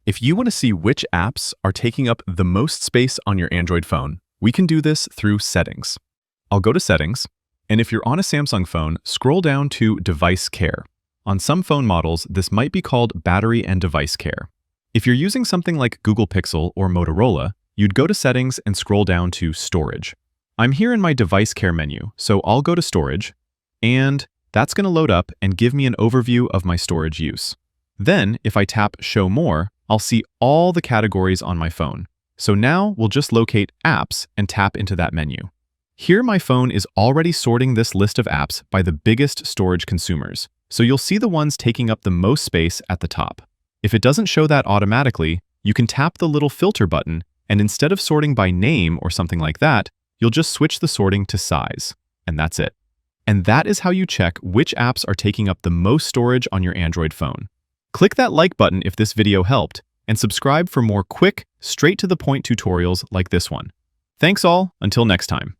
If you want to see which apps are taking up the most space on your Android phone, we can do this through Settings. I'll go to Settings, and if you're on a Samsung phone, scroll down to Device Care. On some phone models, this might be called Battery and Device Care. If you're using something like Google Pixel or Motorola, you'd go to Settings and scroll down to Storage. I'm here in my Device Care menu, so I'll go to Storage, and that's going to load up and give me an overview of my storage use. Then, if I tap Show More, I'll see all the categories on my phone. So now we'll just locate Apps and tap into that menu. Here my phone is already sorting this list of apps by the biggest storage consumers, so you'll see the ones taking up the most space at the top. If it doesn't show that automatically, you can tap the little filter button, and instead of sorting by name or something like that, you'll just switch the sorting to size. And that's it. And that is how you check which apps are taking up the most storage on your Android phone. Click that like button if this video helped, and subscribe for more quick, straight-to-the-point tutorials like this one. Thanks all, until next time.